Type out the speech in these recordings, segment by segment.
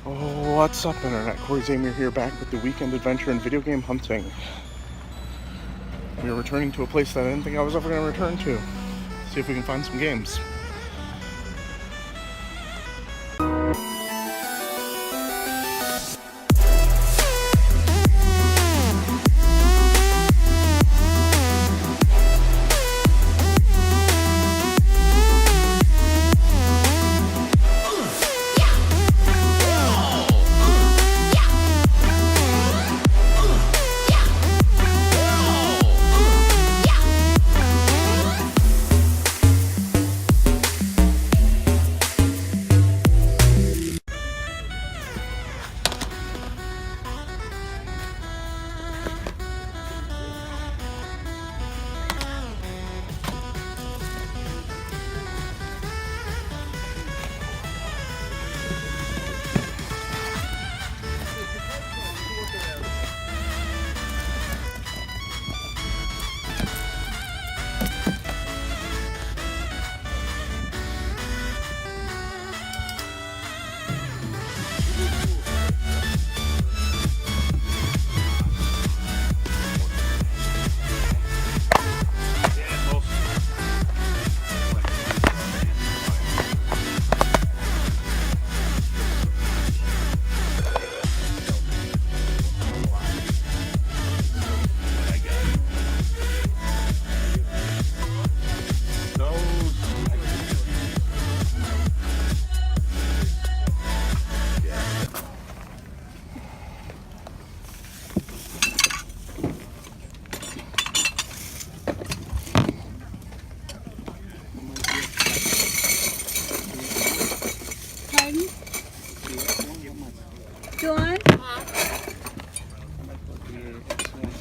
Oh, what's up, Internet? Cory here, back with the weekend adventure in video game hunting. We are returning to a place that I didn't think I was ever going to return to. See if we can find some games.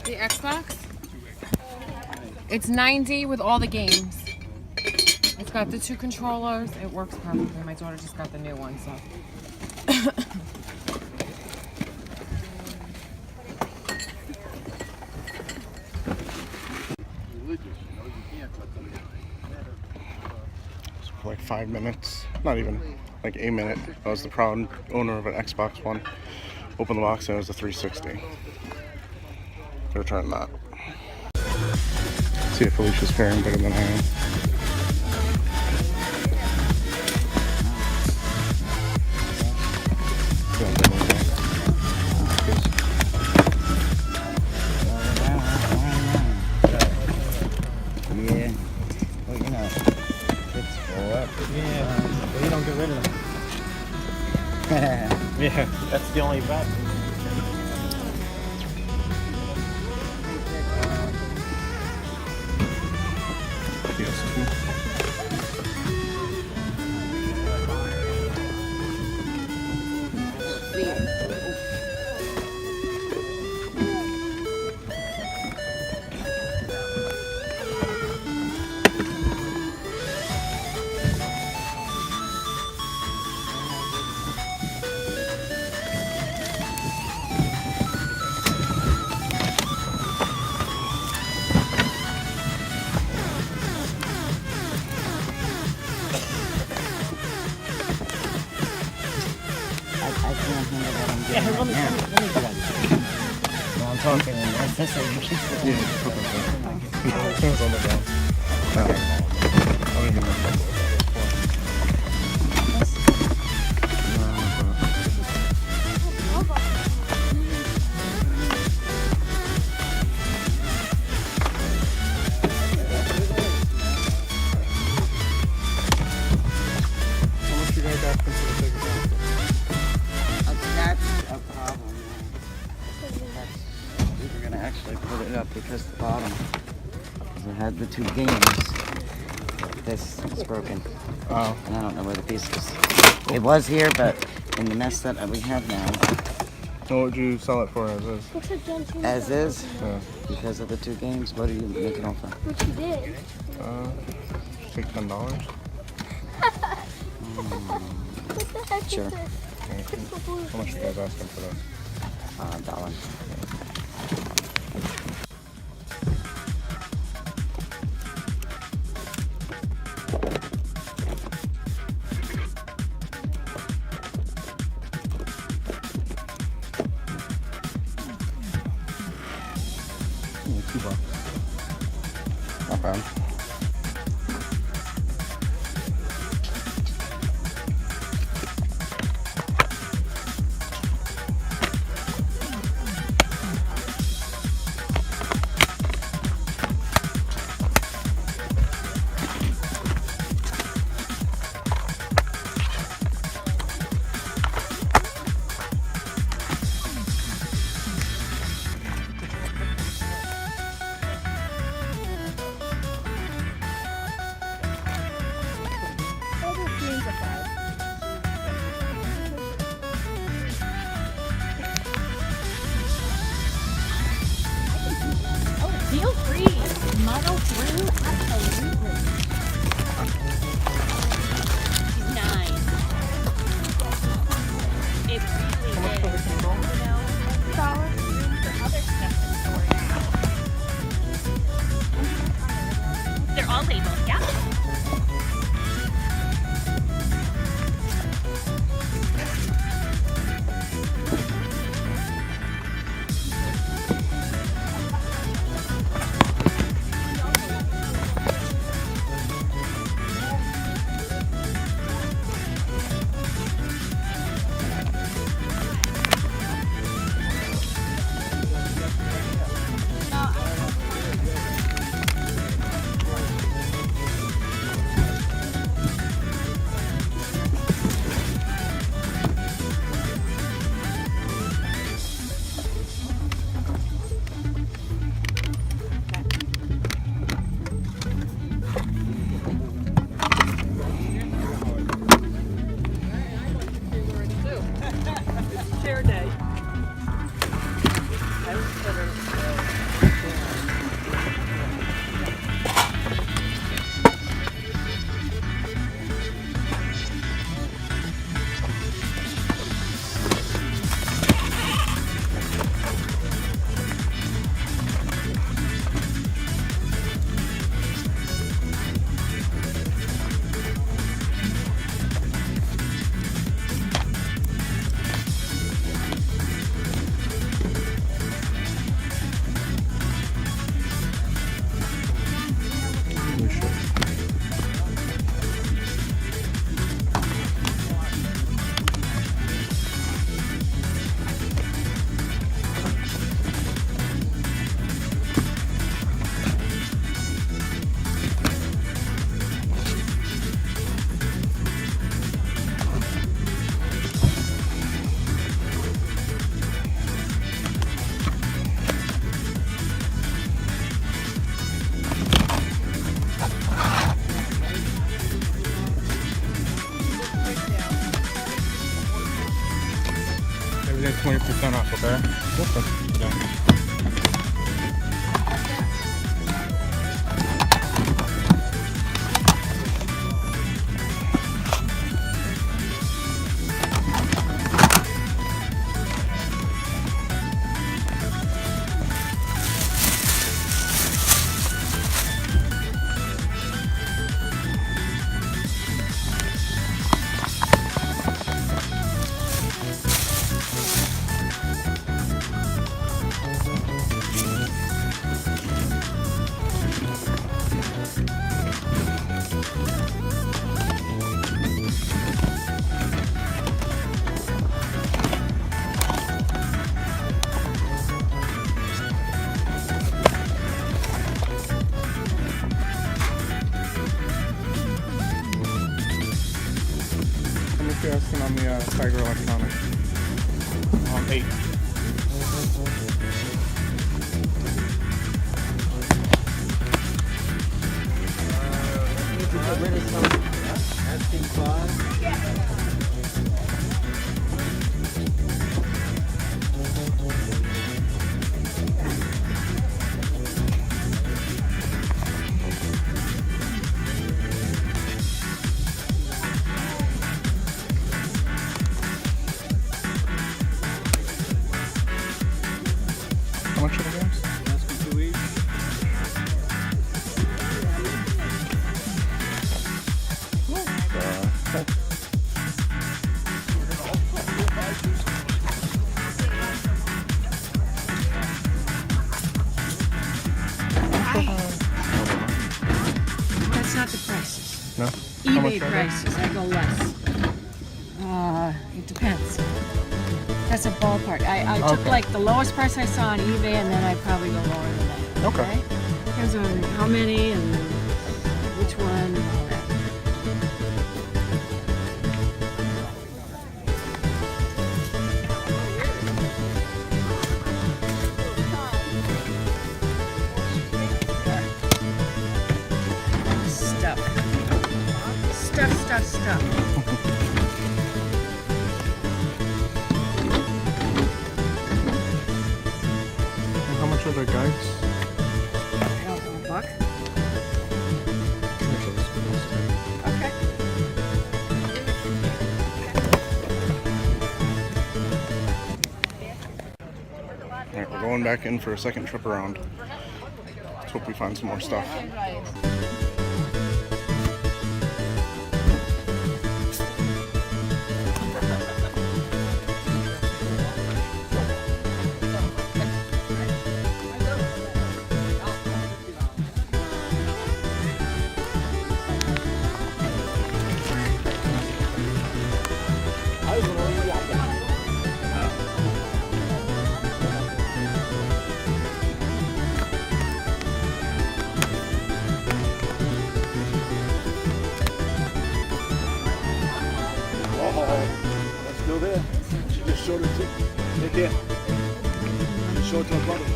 The Xbox? It's $90 with all the games. It's got the 2 controllers. It works perfectly. My daughter just got the new one, so. So for like 5 minutes, not even, like a minute, I was the proud owner of an Xbox One. Opened the box and it was a 360. Return that. See if Felicia's faring better than I am. Yeah. Well, you know, it's full up. Yeah, but you don't get rid of them. Yeah, that's the only bad thing. Let me do that. No, I'm talking and that's so you keep it. Yeah, it was on the ground. I don't even know. How much you guys got for the big account? That's a problem. We were gonna actually put it up because the bottom, because it had the 2 games. This is broken. Oh. And I don't know where the piece was. It was here, but in the mess that we have now. What would you sell it for as is? As is? Yeah. Because of the 2 games, what do you make it offer? What you did? Just take $10. What the heck Sure. is this? How much are you guys asking for this? $1. $2. Not bad. Feel free. Muddle through. Absolutely. She's 9. It really is. $1 room for other stuff to store now. They're all labeled, yeah? Everything's 20% off, okay? Yeah. How much you asking on the Tiger Electronics? 8. Get rid of some asking clause. How much are the games? Asking 2 each. Okay. eBay much are they? prices. I go less. It depends. That's a ballpark. I took Okay. like the lowest price I saw on eBay, and then I'd probably go lower than that. Okay. Depends on how many and which one and all that. Stuff. And how much are the guides? I don't know, $1. Okay. Alright, we're going back in for a second trip around. Let's hope we find some more stuff. That's still there. She just showed it to right there. She showed it to her brother.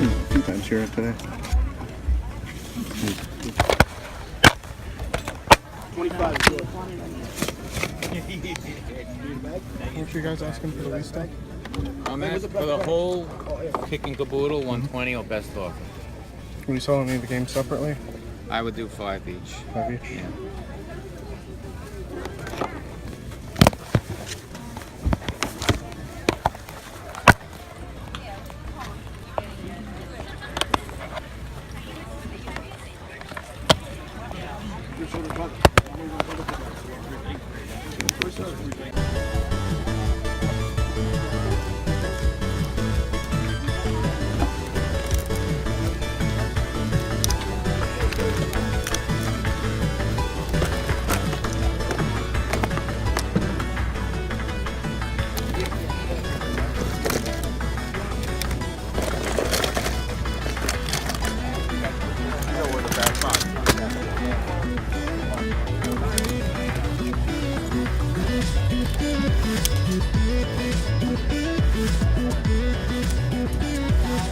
A few times here today. 25 is yours. How much are you guys asking for the lease stuff? I'm asking for the whole kick and caboodle, 120 or best offer. Are you selling any of the games separately? I would do 5 each. 5 each? Yeah. Just showed her brother.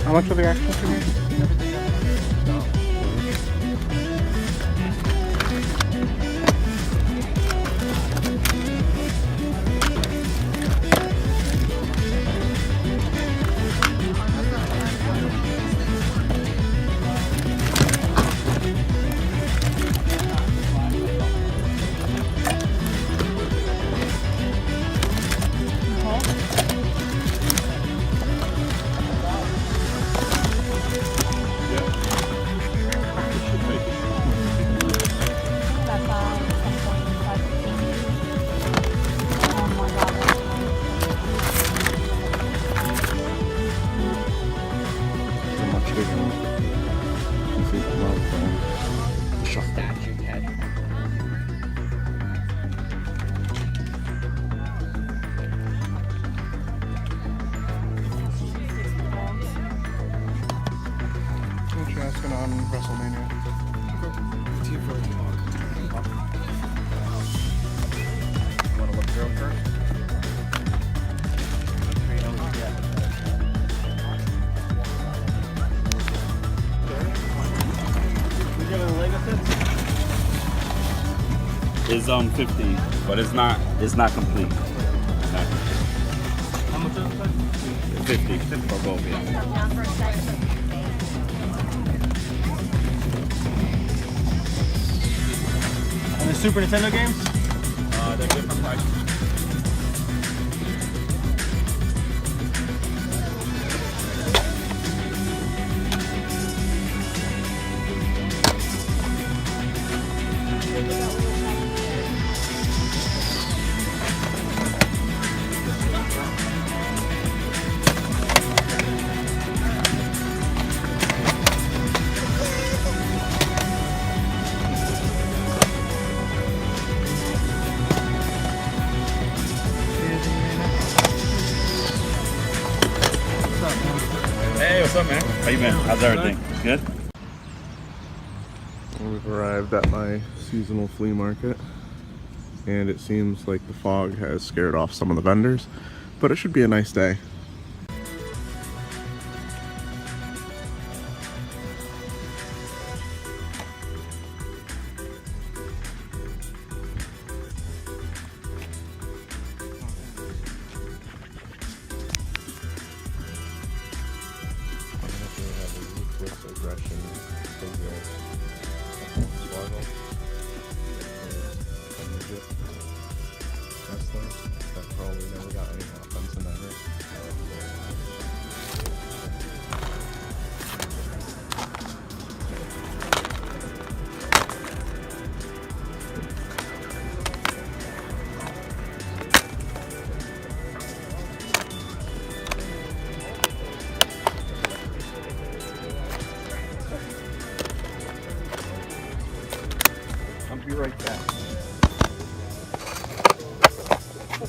How much are the action figures? It's a much bigger one. This is the shop. Statue head. How much are you asking on WrestleMania? Want to look through them first? Is 50, but it's not complete. How much is it? 50 for both, yeah. And the Super Nintendo games? They're different prices. What's up, man? How you been? How's everything? Good? We've arrived at my seasonal flea market, and it seems like the fog has scared off some of the vendors, but it should be a nice day. I'll be right back.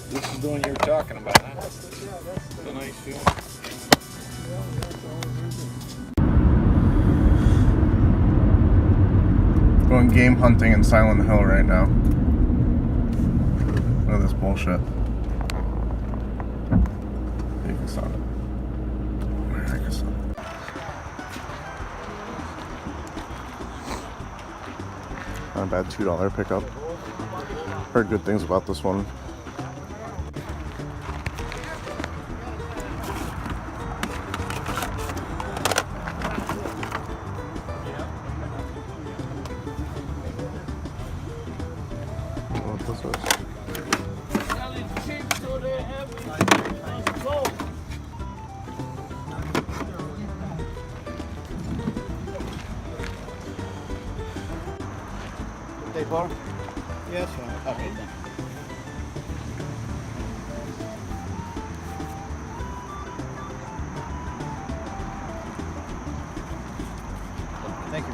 This is the one you were talking about, huh? It's a nice shoe. Going game hunting in Silent Hill right now. Look at this bullshit. You can stop it. Where the heck is it? Not a bad $2 pickup. Heard good things about this one. What this is. They bar? Yes, sir. Okay, then. Thank you.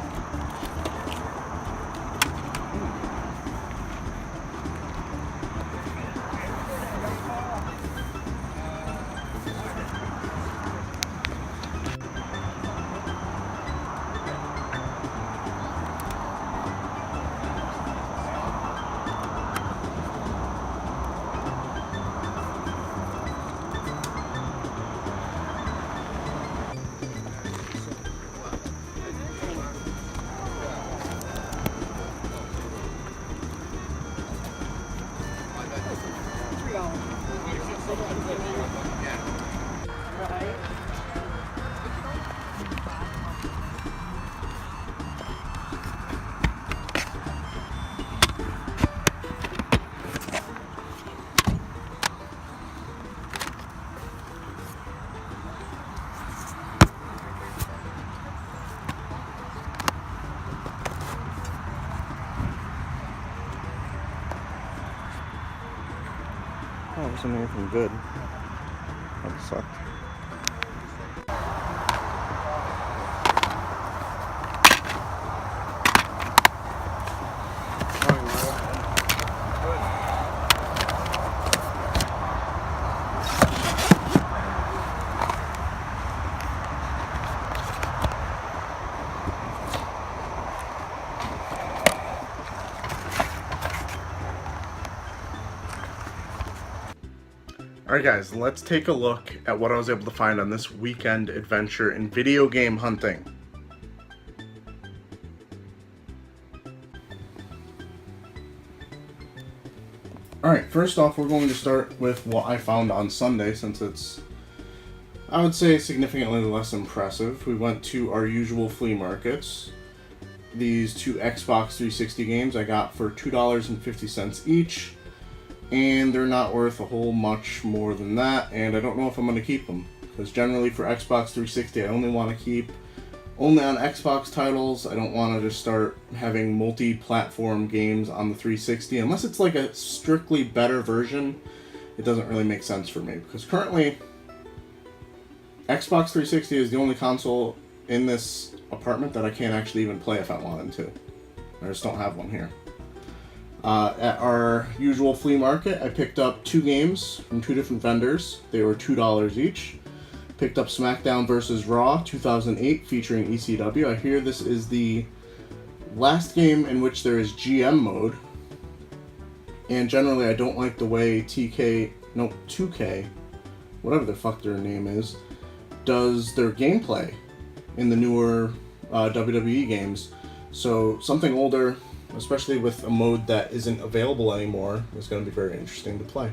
Oh, wasn't anything good. That sucked. Alright guys, let's take a look at what I was able to find on this weekend adventure in video game hunting. Alright, first off we're going to start with what I found on Sunday, since it's, I would say, significantly less impressive. We went to our usual flea markets. These two Xbox 360 games I got for $2.50 each. And they're not worth a whole much more than that, and I don't know if I'm going to keep them, because generally for Xbox 360 I only want to keep only on Xbox titles. I don't want to just start having multi-platform games on the 360 unless it's like a strictly better version. It doesn't really make sense for me, because currently Xbox 360 is the only console in this apartment that I can't actually even play if I wanted to. I just don't have one here. At our usual flea market, I picked up two games from two different vendors. They were $2 each. Picked up Smackdown vs. Raw 2008 featuring ECW. I hear this is the last game in which there is GM mode. And generally I don't like the way 2K, whatever the fuck their name is, does their gameplay in the newer WWE games. So something older, especially with a mode that isn't available anymore, is going to be very interesting to play.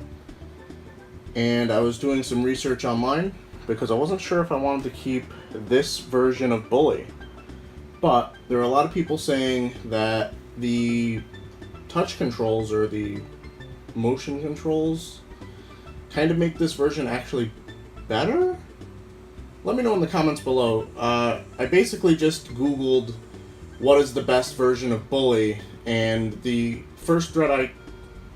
And I was doing some research online because I wasn't sure if I wanted to keep this version of Bully. But there are a lot of people saying that the touch controls or the motion controls kind of make this version actually better? Let me know in the comments below. I basically just Googled what is the best version of Bully, and the first thread I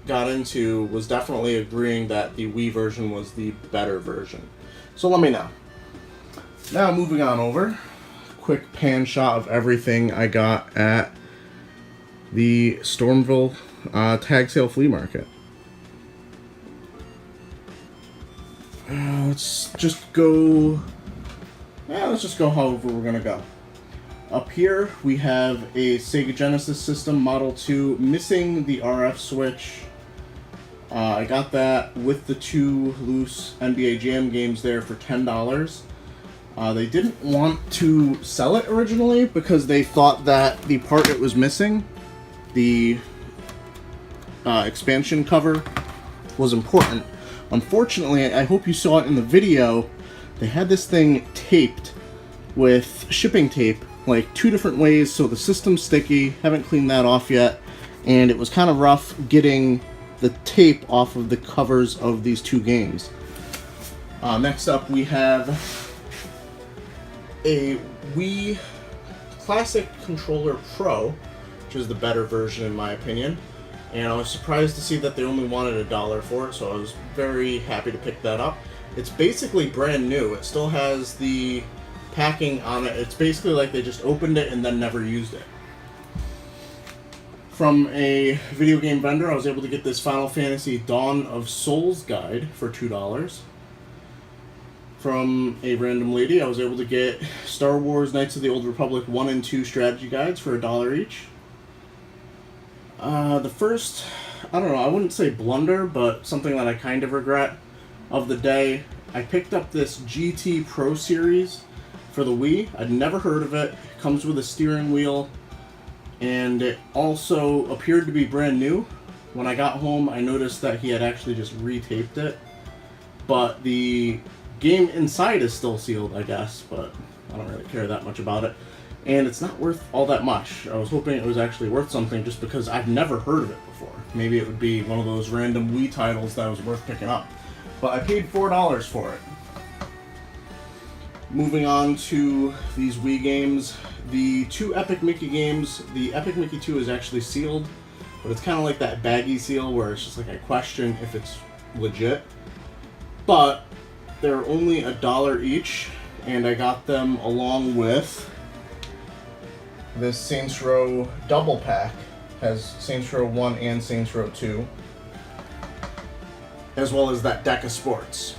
got into was definitely agreeing that the Wii version was the better version. So let me know. Now moving on over. Quick pan shot of everything I got at the Stormville tag sale flea market. Let's just go however we're gonna go. Up here we have a Sega Genesis system, Model 2, missing the RF switch. I got that with the 2 loose NBA Jam games there for $10. They didn't want to sell it originally because they thought that the part it was missing, the expansion cover, was important. Unfortunately, I hope you saw it in the video, they had this thing taped with shipping tape, like 2 different ways, so the system's sticky, haven't cleaned that off yet, and it was kind of rough getting the tape off of the covers of these 2 games. Next up we have a Wii Classic Controller Pro, which is the better version in my opinion. And I was surprised to see that they only wanted $1 for it, so I was very happy to pick that up. It's basically brand new. It still has the packing on it. It's basically like they just opened it and then never used it. From a video game vendor, I was able to get this Final Fantasy Dawn of Souls guide for $2. From a random lady, I was able to get Star Wars Knights of the Old Republic 1 and 2 strategy guides for $1 each. The first, I don't know, I wouldn't say blunder, but something that I kind of regret of the day, I picked up this GT Pro Series for the Wii. I'd never heard of it. It comes with a steering wheel, and it also appeared to be brand new. When I got home, I noticed that he had actually just retaped it, but the game inside is still sealed, I guess, but I don't really care that much about it. And it's not worth all that much. I was hoping it was actually worth something just because I've never heard of it before. Maybe it would be one of those random Wii titles that was worth picking up. But I paid $4 for it. Moving on to these Wii games. The 2 Epic Mickey games, the Epic Mickey 2 is actually sealed, but it's kind of like that baggy seal where it's just like I question if it's legit. But they're only $1 each, and I got them along with this Saints Row double pack. Has Saints Row 1 and Saints Row 2, as well as that deck of sports.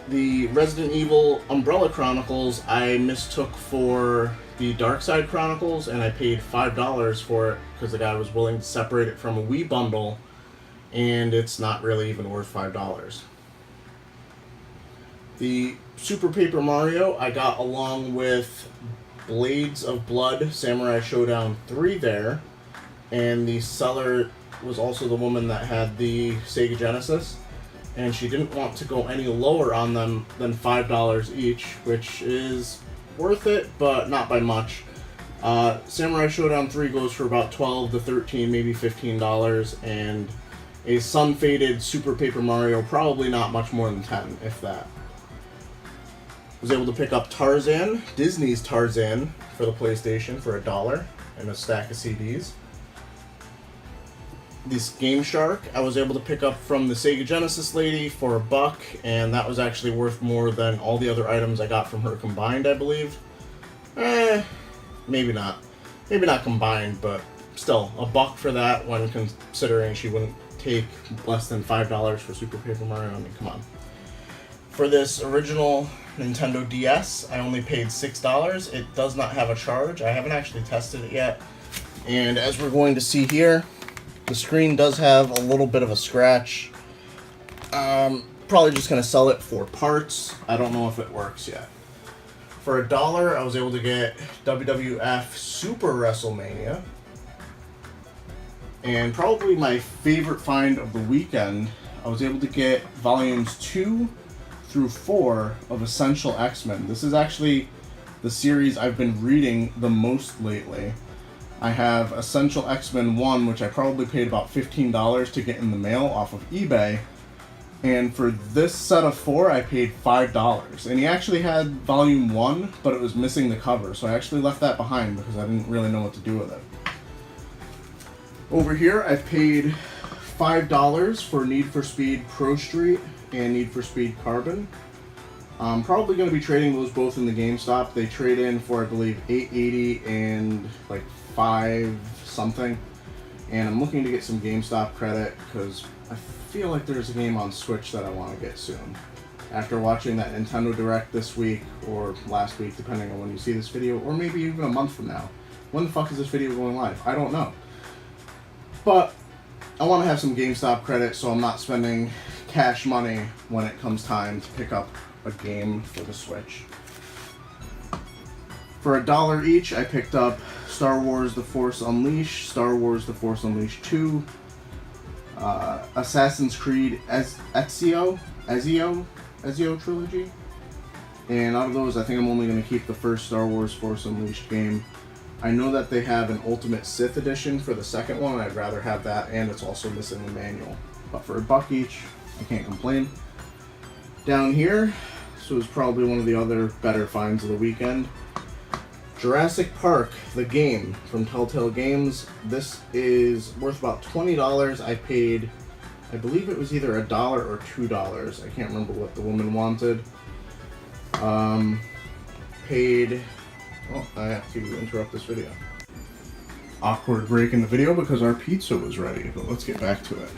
The Resident Evil Umbrella Chronicles I mistook for the Dark Side Chronicles, and I paid $5 for it because the guy was willing to separate it from a Wii bundle, and it's not really even worth $5. The Super Paper Mario I got along with Blades of Blood Samurai Showdown 3 there, and the seller was also the woman that had the Sega Genesis, and she didn't want to go any lower on them than $5 each, which is worth it, but not by much. Samurai Showdown 3 goes for about $12 to $13, maybe $15, and a sun-faded Super Paper Mario, probably not much more than $10, if that. Was able to pick up Tarzan, Disney's Tarzan, for the PlayStation for $1 and a stack of CDs. This Game Shark I was able to pick up from the Sega Genesis lady for $1, and that was actually worth more than all the other items I got from her combined, I believe. Maybe not. Maybe not combined, but still, $1 for that when considering she wouldn't take less than $5 for Super Paper Mario. I mean, come on. For this original Nintendo DS, I only paid $6. It does not have a charge. I haven't actually tested it yet. And as we're going to see here, the screen does have a little bit of a scratch. Probably just going to sell it for parts. I don't know if it works yet. For $1, I was able to get WWF Super WrestleMania. And probably my favorite find of the weekend, I was able to get volumes 2 through 4 of Essential X-Men. This is actually the series I've been reading the most lately. I have Essential X-Men 1, which I probably paid about $15 to get in the mail off of eBay. And for this set of 4, I paid $5. And he actually had volume 1, but it was missing the cover. So I actually left that behind because I didn't really know what to do with it. Over here, I paid $5 for Need for Speed Pro Street and Need for Speed Carbon. I'm probably going to be trading those both in the GameStop. They trade in for, I believe, $8.80 and like $5 something. And I'm looking to get some GameStop credit because I feel like there's a game on Switch that I want to get soon. After watching that Nintendo Direct this week or last week, depending on when you see this video, or maybe even a month from now. When the fuck is this video going live? I don't know. But I want to have some GameStop credit so I'm not spending cash money when it comes time to pick up a game for the Switch. For $1 each, I picked up Star Wars The Force Unleashed, Star Wars The Force Unleashed 2, Assassin's Creed Ezio trilogy. And out of those, I think I'm only going to keep the first Star Wars Force Unleashed game. I know that they have an Ultimate Sith edition for the second one. I'd rather have that, and it's also missing the manual. But for $1 each, I can't complain. Down here, this was probably one of the other better finds of the weekend. Jurassic Park, the game from Telltale Games. This is worth about $20. I paid, I believe it was either $1 or $2. I can't remember what the woman wanted. Paid... Oh, I have to interrupt this video. Awkward break in the video because our pizza was ready, but let's get back to it.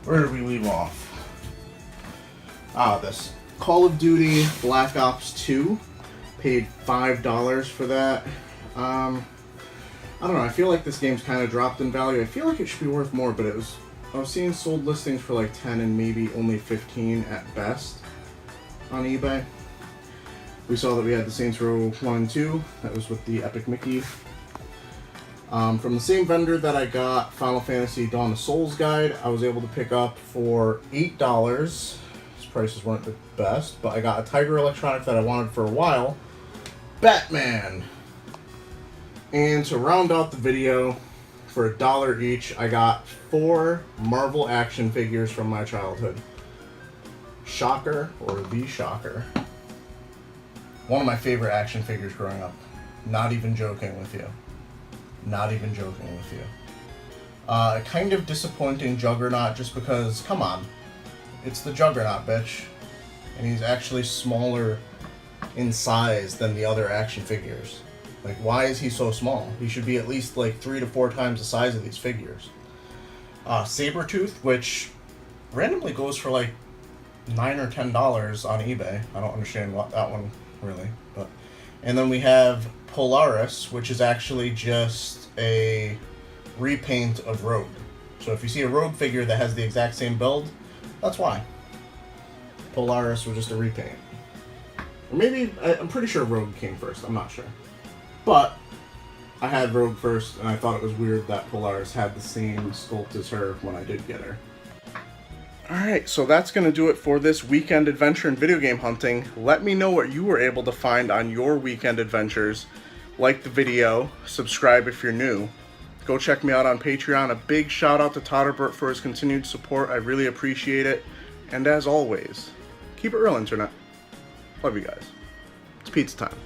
Where did we leave off? This. Call of Duty Black Ops 2. Paid $5 for that. I don't know, I feel like this game's kind of dropped in value. I feel like it should be worth more, but I was seeing sold listings for like 10 and maybe only 15 at best on eBay. We saw that we had the Saints Row 1 and 2. That was with the Epic Mickey. From the same vendor that I got Final Fantasy Dawn of Souls guide, I was able to pick up for $8. His prices weren't the best, but I got a Tiger Electronic that I wanted for a while. Batman! And to round out the video, for $1 each, I got 4 Marvel action figures from my childhood. Shocker, or the Shocker. One of my favorite action figures growing up. Not even joking with you. Not even joking with you. Kind of disappointing Juggernaut just because, come on. It's the Juggernaut, bitch. And he's actually smaller in size than the other action figures. Like, why is he so small? He should be at least like 3 to 4 times the size of these figures. Sabretooth, which randomly goes for like $9 or $10 on eBay. I don't understand what that one really, but and then we have Polaris, which is actually just a repaint of Rogue. So if you see a Rogue figure that has the exact same build, that's why. Polaris was just a repaint. Or maybe, I'm pretty sure Rogue came first, I'm not sure. But I had Rogue first, and I thought it was weird that Polaris had the same sculpt as her when I did get her. Alright, so that's going to do it for this weekend adventure in video game hunting. Let me know what you were able to find on your weekend adventures. Like the video, subscribe if you're new. Go check me out on Patreon. A big shout out to Todderbert for his continued support. I really appreciate it. And as always, keep it real, Internet. Love you guys. It's pizza time.